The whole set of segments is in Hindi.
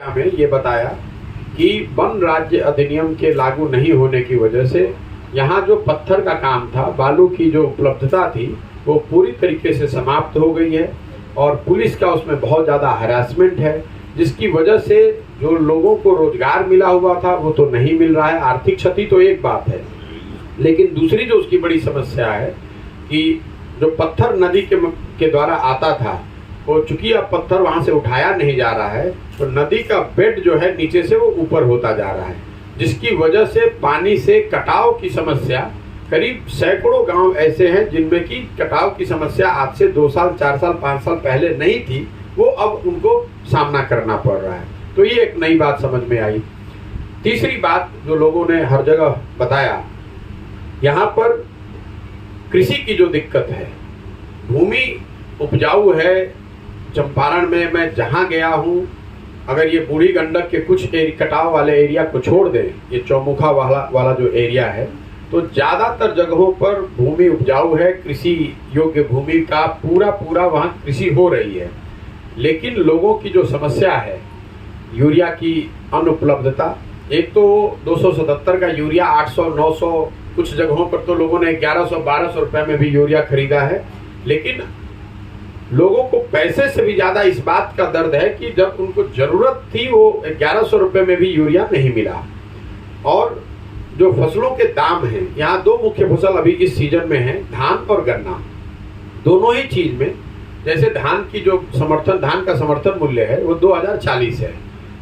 में ये बताया कि वन राज्य अधिनियम के लागू नहीं होने की वजह से यहाँ जो पत्थर का काम था, बालू की जो उपलब्धता थी, वो पूरी तरीके से समाप्त हो गई है और पुलिस का उसमें बहुत ज़्यादा हरासमेंट है, जिसकी वजह से जो लोगों को रोजगार मिला हुआ था वो तो नहीं मिल रहा है। आर्थिक क्षति तो एक बात है, लेकिन दूसरी जो उसकी बड़ी समस्या है कि जो पत्थर नदी के द्वारा आता था, वो चूंकि अब पत्थर वहां से उठाया नहीं जा रहा है, तो नदी का बेड जो है नीचे से वो ऊपर होता जा रहा है, जिसकी वजह से पानी से कटाव की समस्या, करीब सैकड़ों गांव ऐसे हैं जिनमें की कटाव की समस्या आज से 2 साल 4 साल 5 साल पहले नहीं थी, वो अब उनको सामना करना पड़ रहा है। तो ये एक नई बात समझ में आई। तीसरी बात जो लोगों ने हर जगह बताया, यहाँ पर कृषि की जो दिक्कत है, भूमि उपजाऊ है। चंपारण में मैं जहाँ गया हूँ, अगर ये बूढ़ी गंडक के कुछ कटाव वाले एरिया को छोड़ दें, ये चौमुखा वाला जो एरिया है, तो ज़्यादातर जगहों पर भूमि उपजाऊ है, कृषि योग्य भूमि का पूरा वहाँ कृषि हो रही है। लेकिन लोगों की जो समस्या है, यूरिया की अनुपलब्धता, एक तो 277 का यूरिया 800-900, कुछ जगहों पर तो लोगों ने 1100-1200 रुपये में भी यूरिया खरीदा है। लेकिन लोगों को पैसे से भी ज़्यादा इस बात का दर्द है कि जब उनको ज़रूरत थी वो 1100 रुपये में भी यूरिया नहीं मिला। और जो फसलों के दाम हैं, यहाँ 2 मुख्य फसल अभी इस सीजन में है, धान और गन्ना। दोनों ही चीज़ में, जैसे धान का समर्थन मूल्य है वो 2040 है,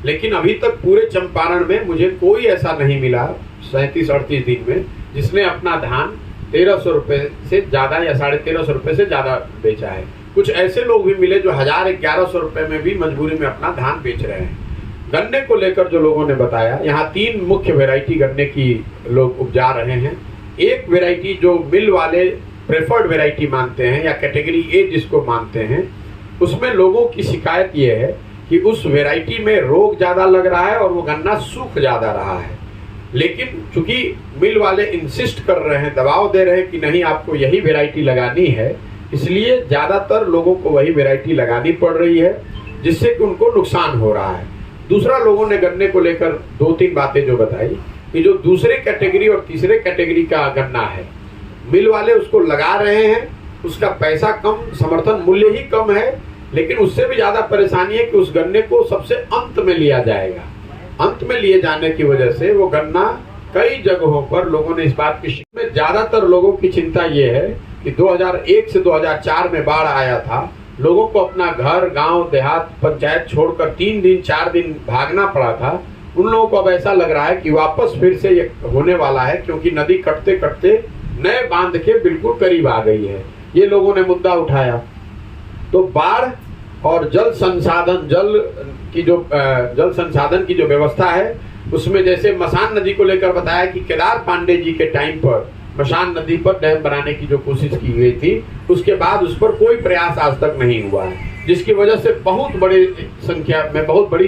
लेकिन अभी तक पूरे चंपारण में मुझे कोई ऐसा नहीं मिला 37-38 दिन में जिसने अपना धान 1300 रुपये से ज़्यादा या 1350 रुपये से ज़्यादा बेचा है। कुछ ऐसे लोग भी मिले जो 1000-1100 रुपये में भी मजबूरी में अपना धान बेच रहे हैं। गन्ने को लेकर जो लोगों ने बताया, यहाँ 3 मुख्य वैरायटी गन्ने की लोग उपजा रहे हैं। एक वैरायटी जो मिल वाले प्रेफर्ड वैरायटी मानते हैं या कैटेगरी ए जिसको मानते हैं, उसमें लोगों की शिकायत ये है कि उस वैरायटी में रोग ज़्यादा लग रहा है और वो गन्ना सूख ज़्यादा रहा है। लेकिन चूंकि मिल वाले इंसिस्ट कर रहे हैं, दबाव दे रहे हैं कि नहीं आपको यही वैरायटी लगानी है, इसलिए ज़्यादातर लोगों को वही वैरायटी लगानी पड़ रही है, जिससे कि उनको नुकसान हो रहा है। दूसरा, लोगों ने गन्ने को लेकर 2-3 बातें जो बताई कि जो दूसरे कैटेगरी और तीसरे कैटेगरी का गन्ना है, मिल वाले उसको लगा रहे हैं, उसका पैसा कम, समर्थन मूल्य ही कम है, लेकिन उससे भी ज़्यादा परेशानी है कि उस गन्ने को सबसे अंत में लिया जाएगा। अंत में लिए जाने की वजह से वो गन्ना कई जगहों पर लोगों ने इस बात की में ज़्यादातर लोगों की चिंता ये है कि 2001 से 2004 में बाढ़ आया था, लोगों को अपना घर, गांव, देहात, पंचायत छोड़कर 3 दिन 4 दिन भागना पड़ा था। उन लोगों को अब ऐसा लग रहा है कि वापस फिर से ये होने वाला है, क्योंकि नदी कटते कटते नए बांध के बिल्कुल करीब आ गई है। ये लोगों ने मुद्दा उठाया। तो बाढ़ और जल संसाधन की जो व्यवस्था है, उसमें जैसे मसान नदी को लेकर बताया कि केदार पांडे जी के टाइम पर मसान नदी पर डैम बनाने की जो कोशिश की गई थी, उसके बाद उस पर कोई प्रयास आज तक नहीं हुआ है, जिसकी वजह से बहुत बड़ी संख्या में, बहुत बड़ी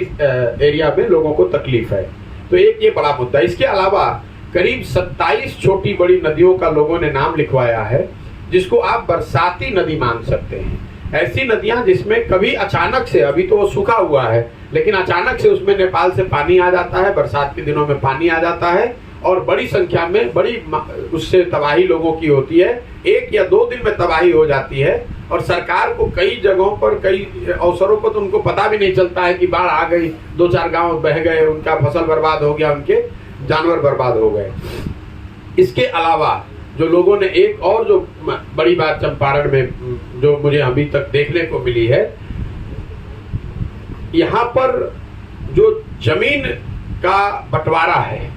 एरिया में लोगों को तकलीफ है। तो एक ये बड़ा मुद्दा। इसके अलावा करीब 27 छोटी बड़ी नदियों का लोगों ने नाम लिखवाया है, जिसको आप बरसाती नदी मान सकते हैं। ऐसी नदियां जिसमें कभी अचानक से, अभी तो वो सूखा हुआ है, लेकिन अचानक से उसमें नेपाल से पानी आ जाता है, बरसात के दिनों में पानी आ जाता है और बड़ी संख्या में उससे तबाही लोगों की होती है। 1 या 2 दिन में तबाही हो जाती है और सरकार को कई जगहों पर, कई अवसरों पर तो उनको पता भी नहीं चलता है कि बाढ़ आ गई, 2-4 गांव बह गए, उनका फसल बर्बाद हो गया, उनके जानवर बर्बाद हो गए। इसके अलावा जो लोगों ने एक और जो बड़ी बात चंपारण में जो मुझे अभी तक देखने को मिली है, यहाँ पर जो जमीन का बंटवारा है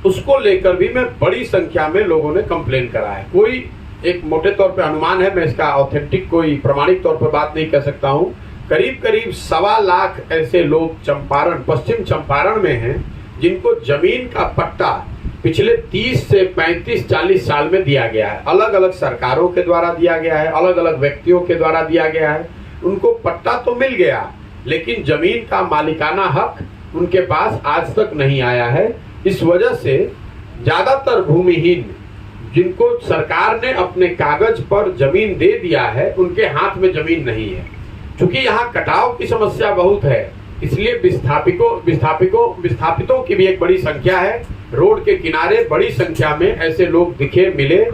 उसको लेकर भी मैं बड़ी संख्या में लोगों ने कंप्लेन करा है। कोई एक मोटे तौर पे अनुमान है, मैं इसका ऑथेंटिक कोई प्रमाणिक तौर पर बात नहीं कर सकता हूँ, करीब 1.25 लाख ऐसे लोग चंपारण, पश्चिम चंपारण में हैं जिनको जमीन का पट्टा पिछले 30 से 35-40 साल में दिया गया है। अलग अलग सरकारों के द्वारा दिया गया है, अलग अलग व्यक्तियों के द्वारा दिया गया है। उनको पट्टा तो मिल गया, लेकिन जमीन का मालिकाना हक उनके पास आज तक नहीं आया है। इस वजह से ज्यादातर भूमिहीन जिनको सरकार ने अपने कागज पर जमीन दे दिया है, उनके हाथ में जमीन नहीं है। चूंकि यहाँ कटाव की समस्या बहुत है, इसलिए विस्थापितों की भी एक बड़ी संख्या है। रोड के किनारे बड़ी संख्या में ऐसे लोग दिखे मिले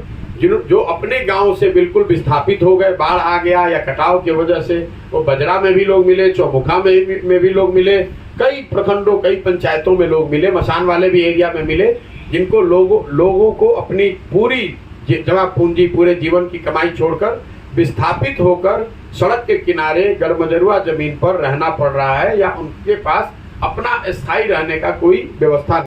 जो अपने गांव से बिल्कुल विस्थापित हो गए, बाढ़ आ गया या कटाव की वजह से। वो बजरा में भी लोग मिले, चौमुखा में भी लोग मिले, कई प्रखंडों कई पंचायतों में लोग मिले, मसान वाले भी एरिया में मिले, जिनको लोगों को अपनी पूरी जमा पूंजी पूरे जीवन की कमाई छोड़कर विस्थापित होकर सड़क के किनारे गरमजरुआ जमीन पर रहना पड़ रहा है या उनके पास अपना स्थायी रहने का कोई व्यवस्था